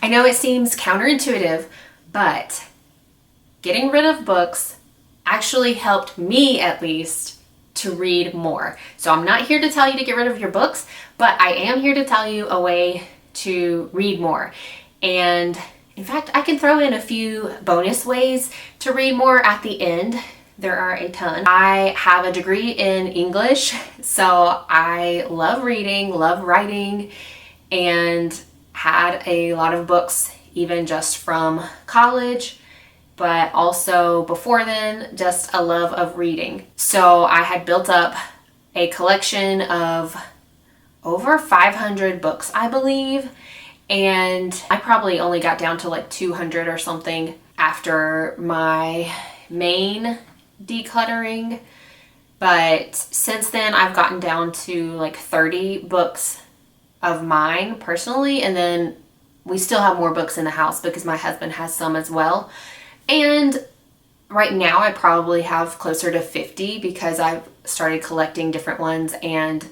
I know it seems counterintuitive, but getting rid of books actually helped me, at least, to read more. So I'm not here to tell you to get rid of your books, but I am here to tell you a way to read more. And in fact, I can throw in a few bonus ways to read more at the end. There are a ton. I have a degree in English, so I love reading, love writing, and had a lot of books even just from college, but also before then, just a love of reading. So I had built up a collection of over 500 books, I believe, and I probably only got down to like 200 or something after my main decluttering. But since then, I've gotten down to like 30 books of mine personally, and then we still have more books in the house because my husband has some as well. And right now I probably have closer to 50 because I've started collecting different ones and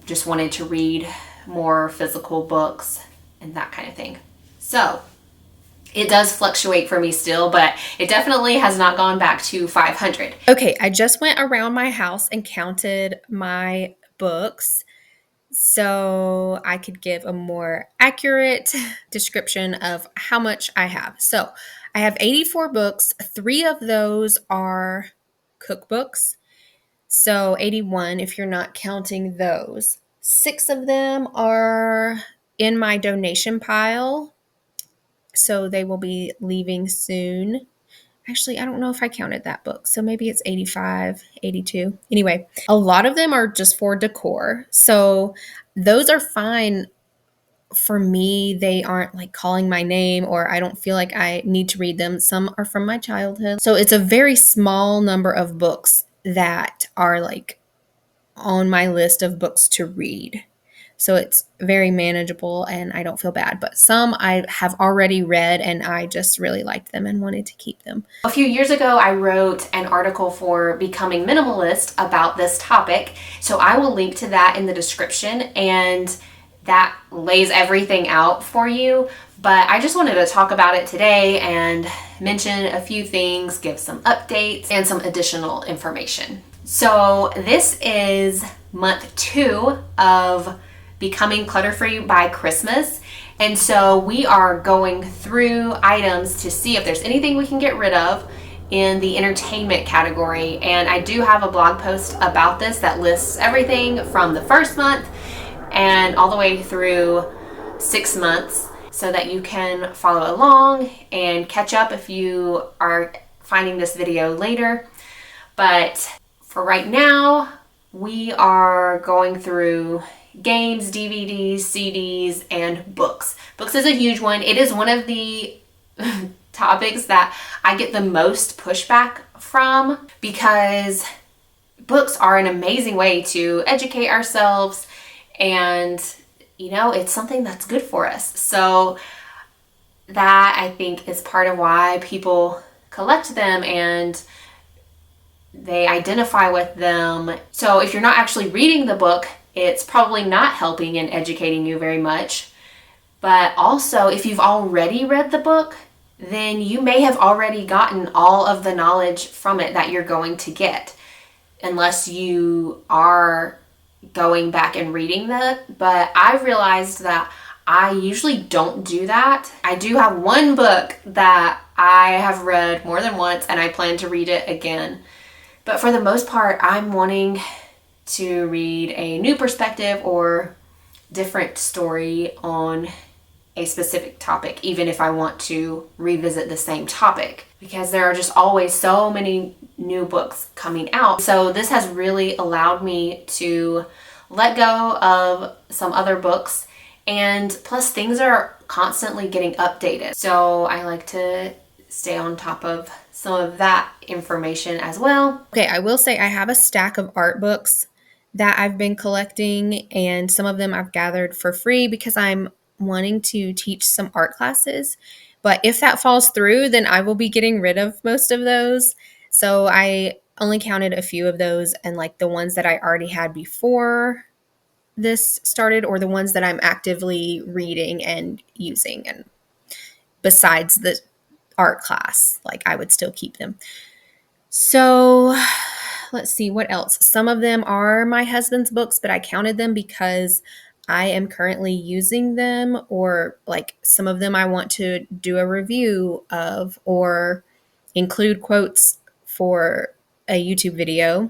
just wanted to read more physical books and that kind of thing. So it does fluctuate for me still, but it definitely has not gone back to 500. Okay, I just went around my house and counted my books so I could give a more accurate description of how much I have. So I have 84 books. 3 of those are cookbooks. So 81 if you're not counting those. 6 of them are in my donation pile. So they will be leaving soon. Actually, I don't know if I counted that book. So maybe it's 85, 82. Anyway, a lot of them are just for decor. So those are fine for me. They aren't like calling my name or I don't feel like I need to read them. Some are from my childhood. So it's a very small number of books that are like on my list of books to read. So it's very manageable and I don't feel bad. But some I have already read and I just really liked them and wanted to keep them. A few years ago, I wrote an article for Becoming Minimalist about this topic. So I will link to that in the description, and that lays everything out for you. But I just wanted to talk about it today and mention a few things, give some updates, and some additional information. So this is month 2 of Becoming Clutter-Free by Christmas. And so we are going through items to see if there's anything we can get rid of in the entertainment category. And I do have a blog post about this that lists everything from the first month and all the way through 6 months so that you can follow along and catch up if you are finding this video later. But for right now, we are going through games, DVDs, CDs, and books. Books is a huge one. It is one of the topics that I get the most pushback from because books are an amazing way to educate ourselves, and it's something that's good for us. So that, I think, is part of why people collect them and they identify with them. So if you're not actually reading the book, it's probably not helping and educating you very much. But also, if you've already read the book, then you may have already gotten all of the knowledge from it that you're going to get, unless you are going back and reading that. But I've realized that I usually don't do that. I do have one book that I have read more than once and I plan to read it again. But for the most part, I'm wanting to read a new perspective or different story on a specific topic, even if I want to revisit the same topic, because there are just always so many new books coming out. So this has really allowed me to let go of some other books, and plus things are constantly getting updated. So I like to stay on top of some of that information as well. Okay, I will say I have a stack of art books that I've been collecting, and some of them I've gathered for free because I'm wanting to teach some art classes. But if that falls through, then I will be getting rid of most of those. So I only counted a few of those, and like the ones that I already had before this started, or the ones that I'm actively reading and using and besides the art class. Like I would still keep them. So let's see what else. Some of them are my husband's books, but I counted them because I am currently using them, or like some of them I want to do a review of or include quotes for a YouTube video.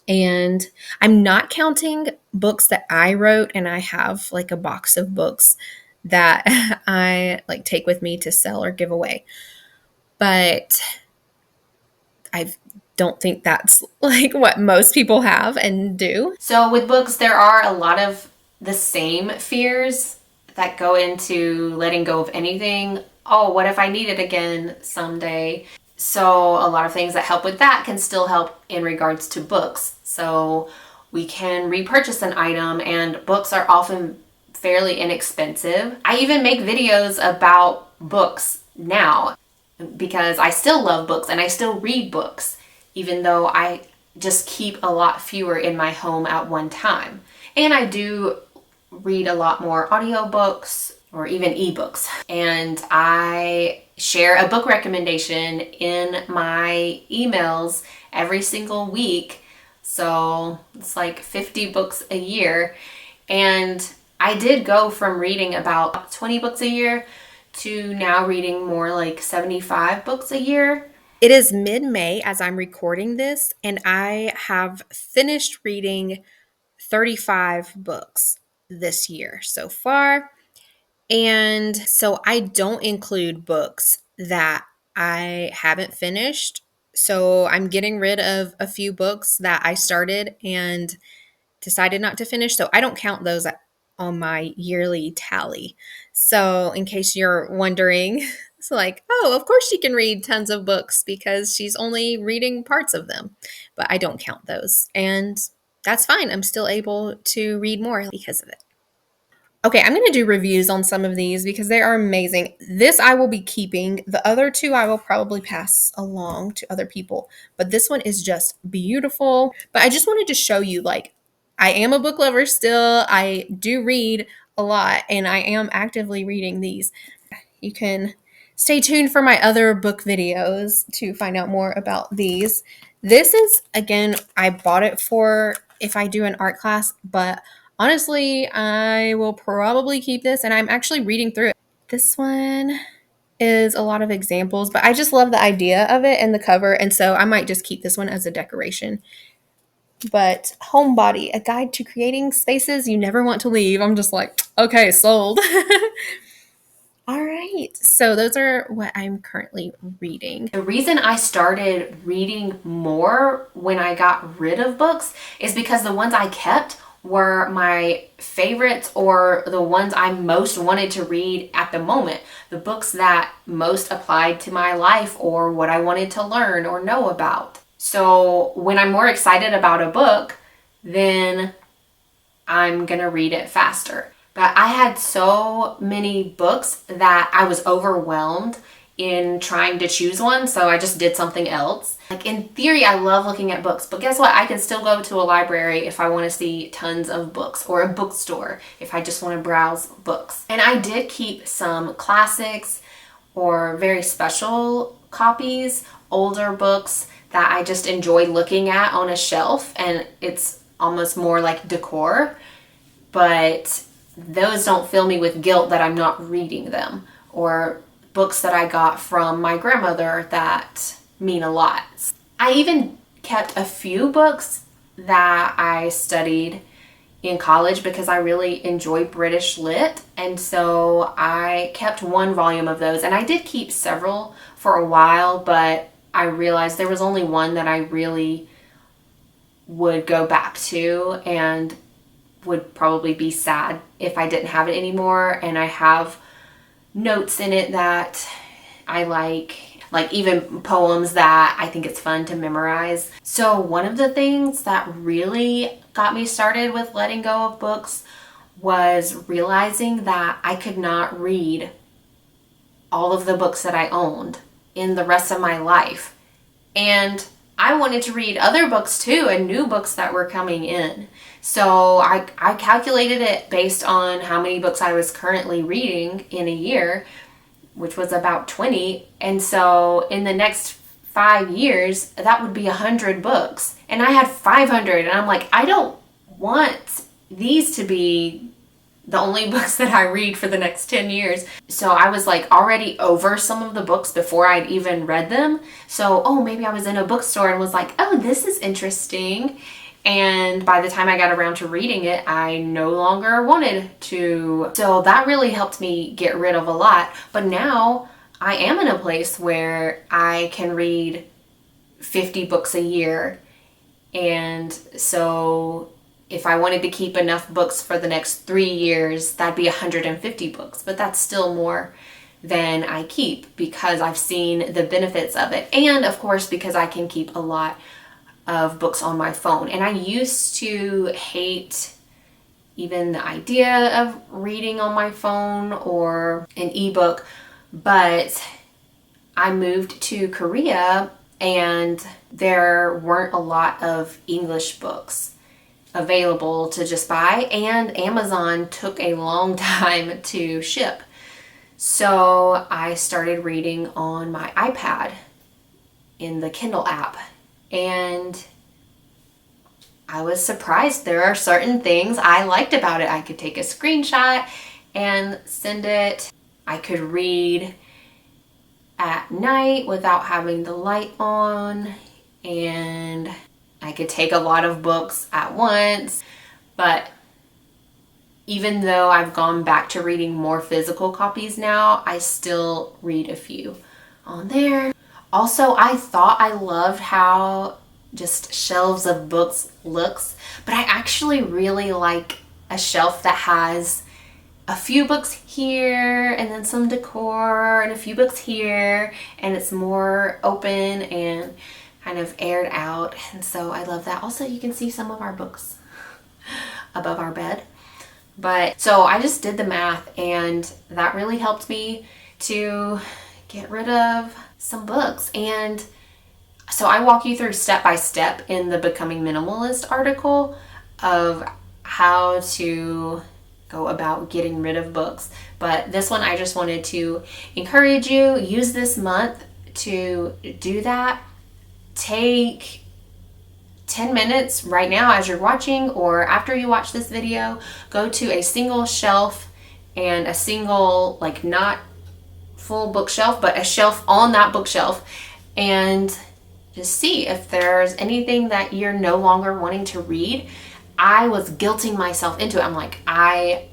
And I'm not counting books that I wrote, and I have like a box of books that I like take with me to sell or give away. But I don't think that's like what most people have and do. So with books, there are a lot of the same fears that go into letting go of anything. Oh, what if I need it again someday? So a lot of things that help with that can still help in regards to books. So we can repurchase an item, and books are often fairly inexpensive. I even make videos about books now because I still love books and I still read books, even though I just keep a lot fewer in my home at one time. And I do read a lot more audiobooks or even ebooks. And I share a book recommendation in my emails every single week. So it's like 50 books a year. And I did go from reading about 20 books a year to now reading more like 75 books a year. It is mid-May as I'm recording this, and I have finished reading 35 books this year so far. And so I don't include books that I haven't finished. So I'm getting rid of a few books that I started and decided not to finish. So I don't count those on my yearly tally. So in case you're wondering, it's like, oh, of course she can read tons of books because she's only reading parts of them. But I don't count those. And that's fine. I'm still able to read more because of it. Okay, I'm going to do reviews on some of these because they are amazing. This I will be keeping. The other two I will probably pass along to other people. But this one is just beautiful. But I just wanted to show you, like, I am a book lover still. I do read a lot, and I am actively reading these. You can stay tuned for my other book videos to find out more about these. This is, again, I bought it for if I do an art class, but honestly, I will probably keep this, and I'm actually reading through it. This one is a lot of examples, but I just love the idea of it and the cover, and so I might just keep this one as a decoration. But Homebody, a guide to creating spaces you never want to leave. I'm just like, okay, sold. All right, so those are what I'm currently reading. The reason I started reading more when I got rid of books is because the ones I kept were my favorites, or the ones I most wanted to read at the moment. The books that most applied to my life or what I wanted to learn or know about. So when I'm more excited about a book, then I'm gonna read it faster. But I had so many books that I was overwhelmed in trying to choose one, so I just did something else. Like in theory, I love looking at books, but guess what? I can still go to a library if I want to see tons of books, or a bookstore if I just want to browse books. And I did keep some classics or very special copies, older books that I just enjoy looking at on a shelf, and it's almost more like decor. But those don't fill me with guilt that I'm not reading them, or books that I got from my grandmother that mean a lot. I even kept a few books that I studied in college because I really enjoy British lit, and so I kept one volume of those, and I did keep several for a while, but I realized there was only one that I really would go back to and would probably be sad if I didn't have it anymore. And I have notes in it that I like even poems that I think it's fun to memorize. So one of the things that really got me started with letting go of books was realizing that I could not read all of the books that I owned in the rest of my life. And I wanted to read other books too, and new books that were coming in. So I calculated it based on how many books I was currently reading in a year. which was about 20. And so in the next 5 years, that would be 100 books. And I had 500. And I'm like, I don't want these to be the only books that I read for the next 10 years. So I was like already over some of the books before I'd even read them. So, maybe I was in a bookstore and was like, oh, this is interesting. And by the time I got around to reading it, I no longer wanted to. So that really helped me get rid of a lot. But now I am in a place where I can read 50 books a year. And so if I wanted to keep enough books for the next 3 years, that'd be 150 books. But that's still more than I keep because I've seen the benefits of it. And of course, because I can keep a lot of books on my phone. And I used to hate even the idea of reading on my phone or an ebook, but I moved to Korea and there weren't a lot of English books available to just buy, and Amazon took a long time to ship. So I started reading on my iPad in the Kindle app, and I was surprised. There are certain things I liked about it. I could take a screenshot and send it. I could read at night without having the light on, and I could take a lot of books at once. But even though I've gone back to reading more physical copies now, I still read a few on there. Also, I thought I loved how just shelves of books looks, but I actually really like a shelf that has a few books here and then some decor and a few books here, and it's more open and kind of aired out. And so I love that. Also, you can see some of our books above our bed. But so I just did the math, and that really helped me to get rid of some books. And so I walk you through step by step in the Becoming Minimalist article of how to go about getting rid of books. But this one, I just wanted to encourage you, use this month to do that. Take 10 minutes right now as you're watching or after you watch this video, go to a single shelf and a single, like not full bookshelf, but a shelf on that bookshelf, and just see if there's anything that you're no longer wanting to read. I was guilting myself into it. I'm like, I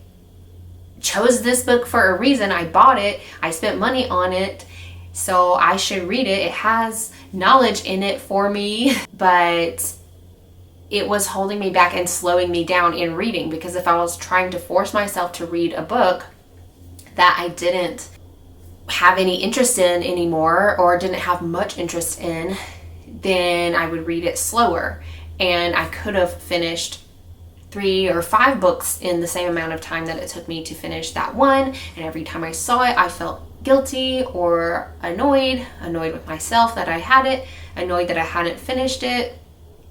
chose this book for a reason. I bought it. I spent money on it. So I should read it. It has knowledge in it for me, but it was holding me back and slowing me down in reading, because if I was trying to force myself to read a book that I didn't have any interest in anymore or didn't have much interest in, then I would read it slower, and I could have finished 3 or 5 books in the same amount of time that it took me to finish that one. And every time I saw it, I felt guilty or annoyed with myself that I had it, annoyed that I hadn't finished it,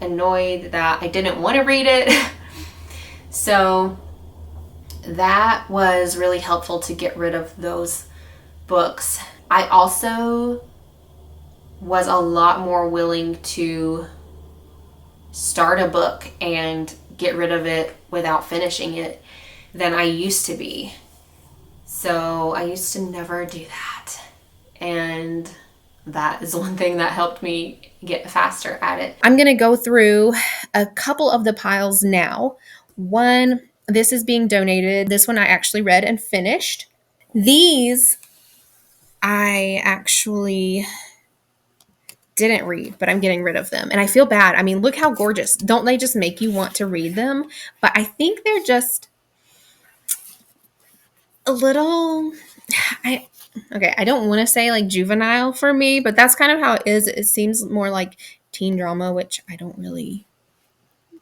annoyed that I didn't want to read it. So that was really helpful to get rid of those books. I also was a lot more willing to start a book and get rid of it without finishing it than I used to be. So I used to never do that. And that is one thing that helped me get faster at it. I'm going to go through a couple of the piles now. One, this is being donated. This one I actually read and finished. These I actually didn't read, but I'm getting rid of them. And I feel bad. I mean, look how gorgeous. Don't they just make you want to read them? But I think they're just a little, I don't want to say like juvenile for me, but that's kind of how it is. It seems more like teen drama, which I don't really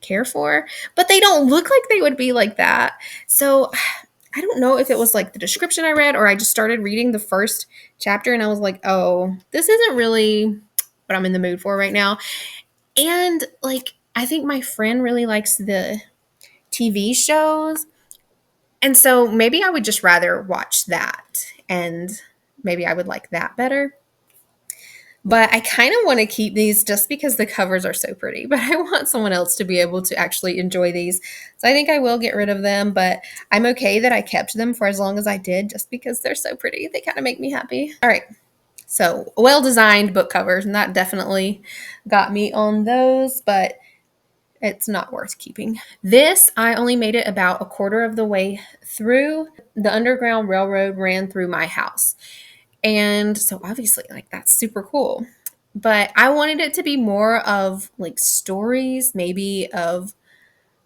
care for, but they don't look like they would be like that. So I don't know if it was like the description I read, or I just started reading the first chapter and I was like, oh, this isn't really what I'm in the mood for right now. And like, I think my friend really likes the TV shows. And so maybe I would just rather watch that and maybe I would like that better. But I kind of want to keep these just because the covers are so pretty. But I want someone else to be able to actually enjoy these. So I think I will get rid of them. But I'm okay that I kept them for as long as I did just because they're so pretty. They kind of make me happy. All right. So well-designed book covers. And that definitely got me on those. But it's not worth keeping. This, I only made it about a quarter of the way through. The Underground Railroad ran through my house. And so obviously, like, that's super cool. But I wanted it to be more of like stories, maybe of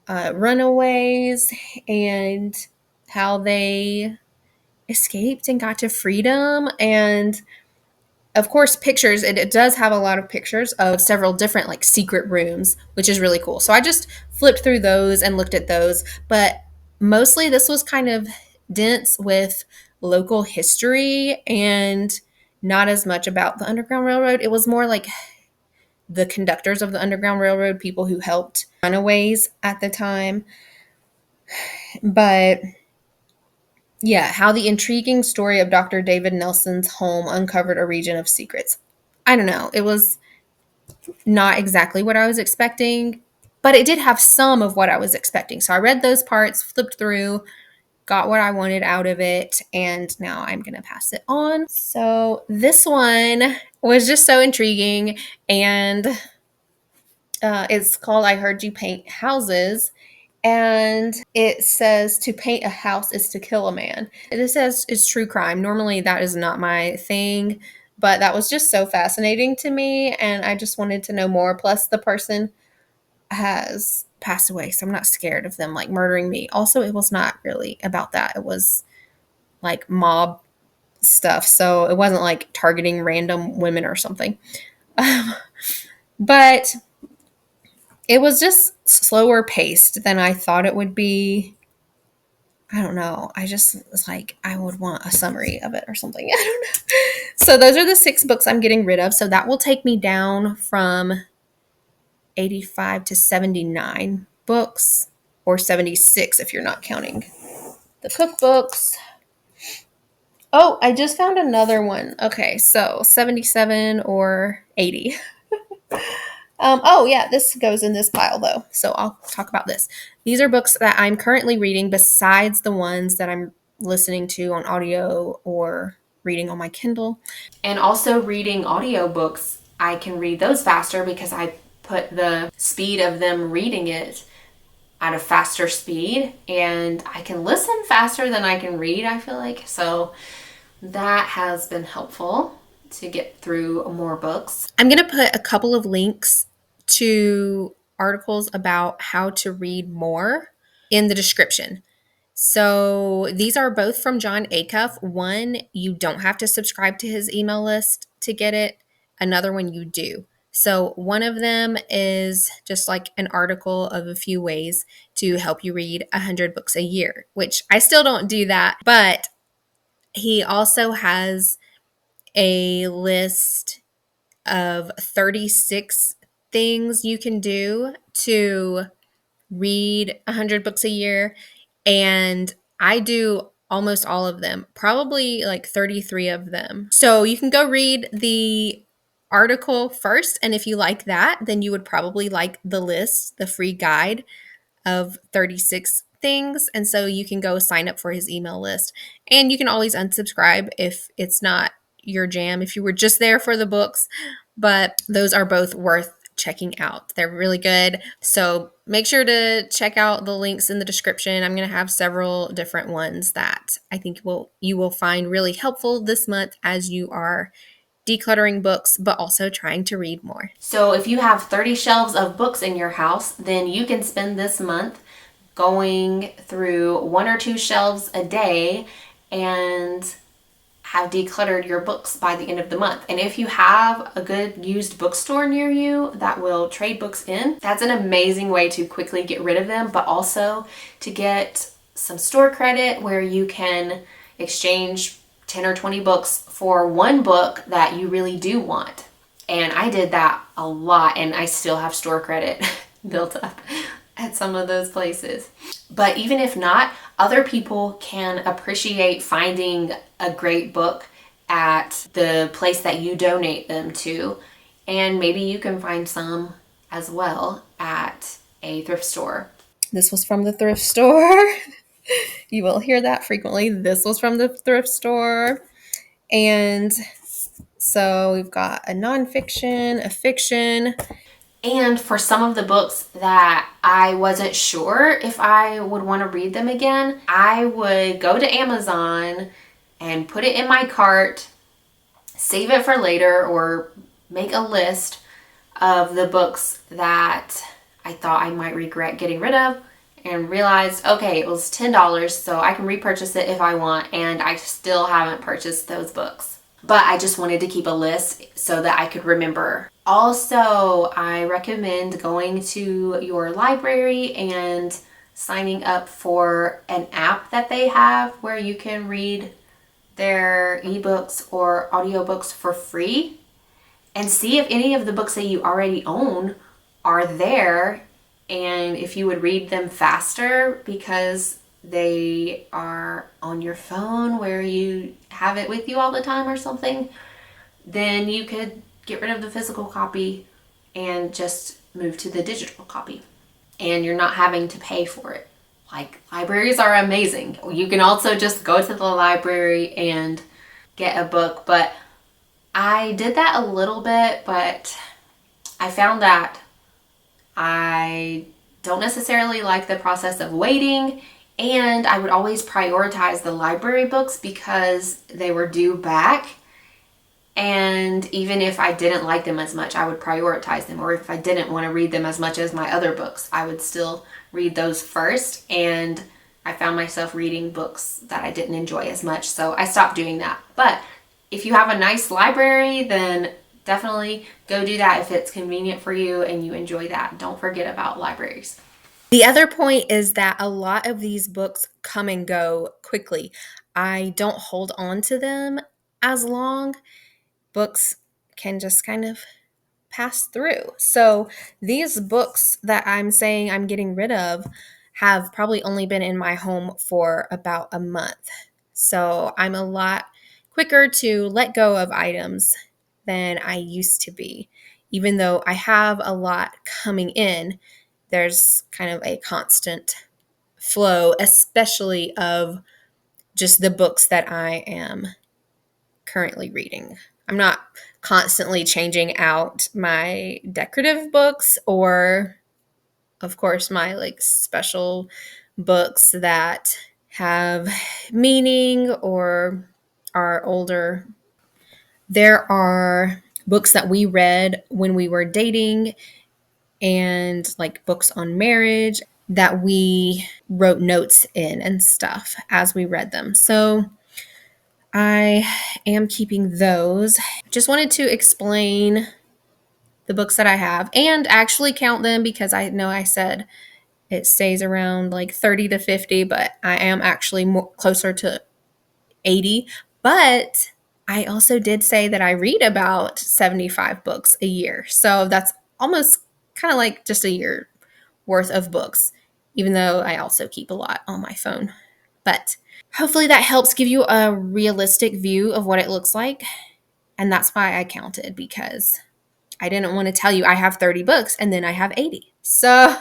runaways and how they escaped and got to freedom. And of course, pictures. It does have a lot of pictures of several different like secret rooms, which is really cool. So I just flipped through those and looked at those. But mostly this was kind of dense with local history and not as much about the Underground Railroad. It was more like the conductors of the Underground Railroad, people who helped runaways at the time. But yeah, how the intriguing story of Dr. David Nelson's home uncovered a region of secrets. I don't know. It was not exactly what I was expecting, but it did have some of what I was expecting. So I read those parts, flipped through, got what I wanted out of it, and now I'm going to pass it on. So this one was just so intriguing, and it's called I Heard You Paint Houses. And it says to paint a house is to kill a man. This says it's true crime. Normally, that is not my thing, but that was just so fascinating to me. And I just wanted to know more. Plus, the person has passed away, so I'm not scared of them like murdering me. Also, it was not really about that. It was like mob stuff. So it wasn't like targeting random women or something. But it was just slower paced than I thought it would be. I don't know. I just was like, I would want a summary of it or something. I don't know. So those are the 6 books I'm getting rid of. So that will take me down from 85 to 79 books, or 76 if you're not counting the cookbooks. Oh, I just found another one. Okay, so 77 or 80. Oh, yeah, this goes in this pile, though. So I'll talk about this. These are books that I'm currently reading besides the ones that I'm listening to on audio or reading on my Kindle. And also reading audiobooks, I can read those faster because I put the speed of them reading it at a faster speed, and I can listen faster than I can read, I feel like. So that has been helpful to get through more books. I'm going to put a couple of links to articles about how to read more in the description. So these are both from John Acuff. One, you don't have to subscribe to his email list to get it. Another one, you do. So one of them is just like an article of a few ways to help you read 100 books a year, which I still don't do that. But he also has a list of 36 things you can do to read 100 books a year. And I do almost all of them, probably like 33 of them. So you can go read the article first. And if you like that, then you would probably like the list, the free guide of 36 things. And so you can go sign up for his email list. And you can always unsubscribe if it's not your jam, if you were just there for the books. But those are both worth checking out. They're really good. So make sure to check out the links in the description. I'm going to have several different ones that I think you will find really helpful this month as you are decluttering books, but also trying to read more. So if you have 30 shelves of books in your house, then you can spend this month going through 1 or 2 shelves a day and have decluttered your books by the end of the month. And if you have a good used bookstore near you that will trade books in, that's an amazing way to quickly get rid of them, but also to get some store credit where you can exchange 10 or 20 books for one book that you really do want. And I did that a lot, and I still have store credit built up at some of those places. But even if not, other people can appreciate finding a great book at the place that you donate them to. And maybe you can find some as well at a thrift store. This was from the thrift store. You will hear that frequently. This was from the thrift store. And so we've got a nonfiction, a fiction. And for some of the books that I wasn't sure if I would want to read them again, I would go to Amazon and put it in my cart, save it for later, or make a list of the books that I thought I might regret getting rid of, and realized, okay, it was $10, so I can repurchase it if I want, and I still haven't purchased those books. But I just wanted to keep a list so that I could remember. Also, I recommend going to your library and signing up for an app that they have where you can read their ebooks or audiobooks for free, and see if any of the books that you already own are there, and if you would read them faster because they are on your phone where you have it with you all the time or something, then you could get rid of the physical copy and just move to the digital copy. And you're not having to pay for it. Like, libraries are amazing. You can also just go to the library and get a book, but I did that a little bit, but I found that I don't necessarily like the process of waiting, and I would always prioritize the library books because they were due back. And even if I didn't like them as much, I would prioritize them. Or if I didn't want to read them as much as my other books, I would still read those first. And I found myself reading books that I didn't enjoy as much, so I stopped doing that. But if you have a nice library, then definitely go do that if it's convenient for you and you enjoy that. Don't forget about libraries. The other point is that a lot of these books come and go quickly. I don't hold on to them as long. Books can just kind of pass through. So these books that I'm saying I'm getting rid of have probably only been in my home for about a month. So I'm a lot quicker to let go of items than I used to be. Even though I have a lot coming in, there's kind of a constant flow, especially of just the books that I am currently reading. I'm not constantly changing out my decorative books or, of course, my like special books that have meaning or are older. There are books that we read when we were dating and like books on marriage that we wrote notes in and stuff as we read them. So I am keeping those. Just wanted to explain the books that I have and actually count them because I know I said it stays around like 30 to 50, but I am actually more closer to 80. But I also did say that I read about 75 books a year. So that's almost kind of like just a year worth of books, even though I also keep a lot on my phone. But hopefully that helps give you a realistic view of what it looks like. And that's why I counted, because I didn't want to tell you I have 30 books and then I have 80. So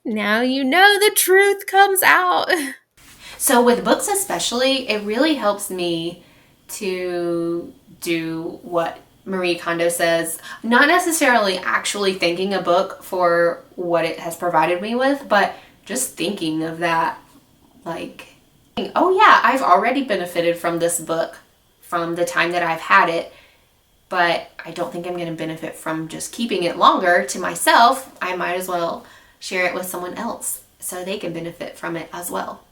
now you know the truth comes out. So with books especially, it really helps me to do what Marie Kondo says, not necessarily actually thanking a book for what it has provided me with, but just thinking of that, like, oh yeah, I've already benefited from this book from the time that I've had it, but I don't think I'm going to benefit from just keeping it longer to myself. I might as well share it with someone else so they can benefit from it as well.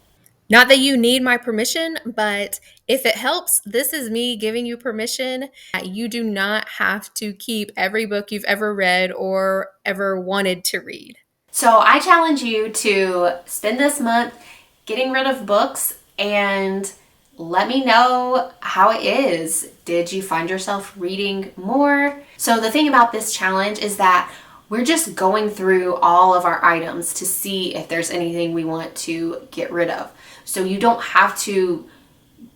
Not that you need my permission, but if it helps, this is me giving you permission. You do not have to keep every book you've ever read or ever wanted to read. So I challenge you to spend this month getting rid of books and let me know how it is. Did you find yourself reading more? So the thing about this challenge is that we're just going through all of our items to see if there's anything we want to get rid of. So you don't have to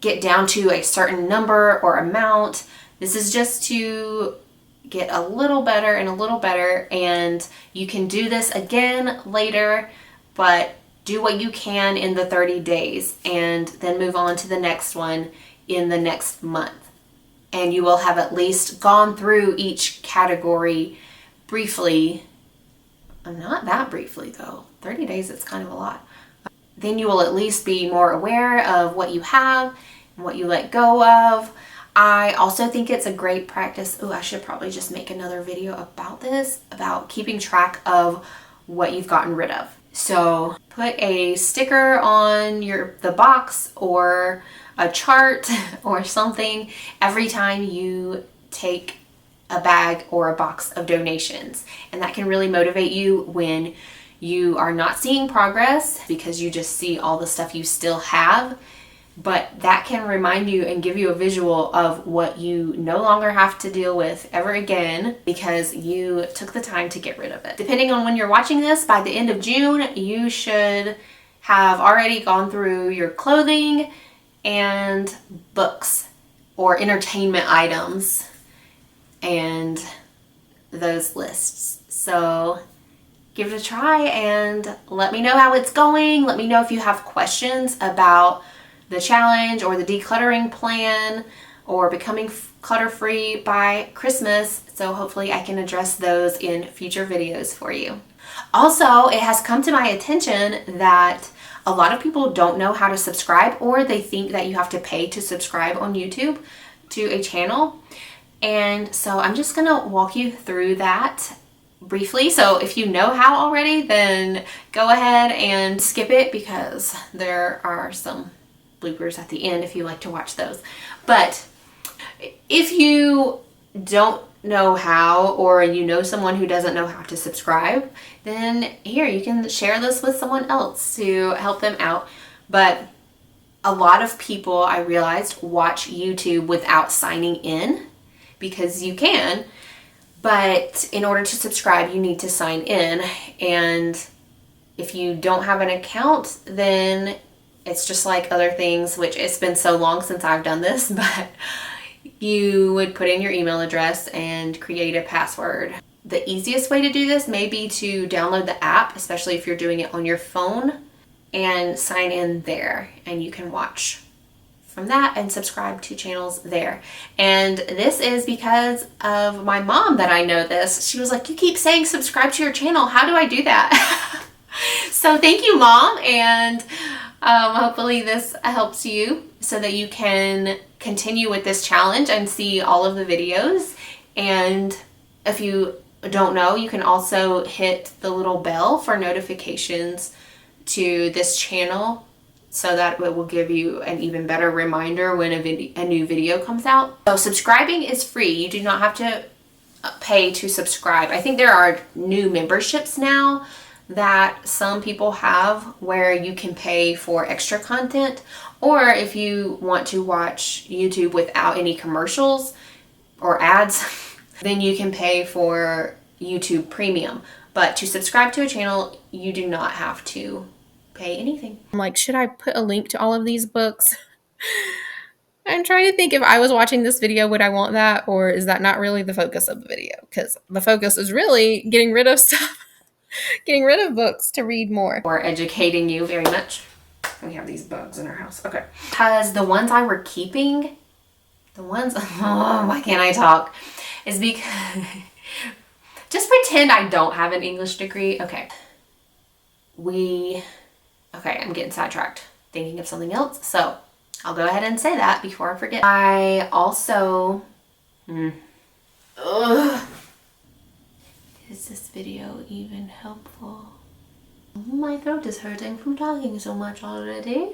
get down to a certain number or amount. This is just to get a little better and a little better, and you can do this again later, but do what you can in the 30 days and then move on to the next one in the next month. And you will have at least gone through each category briefly. Not that briefly though. 30 days, it's kind of a lot. Then you will at least be more aware of what you have and what you let go of. I also think it's a great practice. Oh, I should probably just make another video about this, about keeping track of what you've gotten rid of. So put a sticker on the box or a chart or something every time you take a bag or a box of donations. And that can really motivate you when you are not seeing progress because you just see all the stuff you still have. But that can remind you and give you a visual of what you no longer have to deal with ever again because you took the time to get rid of it. Depending on when you're watching this, by the end of June, you should have already gone through your clothing and books or entertainment items and those lists. So give it a try and let me know how it's going. Let me know if you have questions about the challenge or the decluttering plan or becoming clutter-free by Christmas. So hopefully I can address those in future videos for you. Also, it has come to my attention that a lot of people don't know how to subscribe, or they think that you have to pay to subscribe on YouTube to a channel. And so I'm just gonna walk you through that briefly. So if you know how already, then go ahead and skip it because there are some bloopers at the end if you like to watch those. But if you don't know how, or you know someone who doesn't know how to subscribe, then here, you can share this with someone else to help them out. But a lot of people, I realized, watch YouTube without signing in because you can, but in order to subscribe, you need to sign in. And if you don't have an account, then it's just like other things, which it's been so long since I've done this, but you would put in your email address and create a password. The easiest way to do this may be to download the app, especially if you're doing it on your phone, and sign in there, and you can watch from that and subscribe to channels there. And this is because of my mom that I know this. She was like, you keep saying subscribe to your channel. How do I do that? So thank you, Mom, and hopefully this helps you so that you can continue with this challenge and see all of the videos. And if you don't know, you can also hit the little bell for notifications to this channel so that it will give you an even better reminder when a new video comes out. So subscribing is free. You do not have to pay to subscribe. I think there are new memberships now that some people have where you can pay for extra content, or if you want to watch YouTube without any commercials or ads, then you can pay for YouTube Premium. But to subscribe to a channel, you do not have to pay anything. I'm like, should I put a link to all of these books? I'm trying to think, if I was watching this video, would I want that? Or is that not really the focus of the video? Because the focus is really getting rid of stuff, getting rid of books to read more. Or educating you very much. We have these bugs in our house. Okay. Because the ones I were keeping, oh, why can't I talk? Is because, just pretend I don't have an English degree. Okay. Okay, I'm getting sidetracked thinking of something else. So I'll go ahead and say that before I forget. I also, is this video even helpful? My throat is hurting from talking so much already.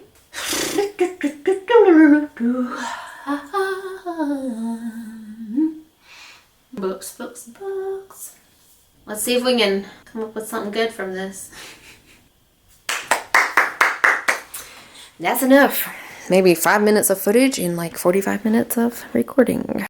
Books, books, books. Let's see if we can come up with something good from this. That's enough. Maybe 5 minutes of footage in like 45 minutes of recording.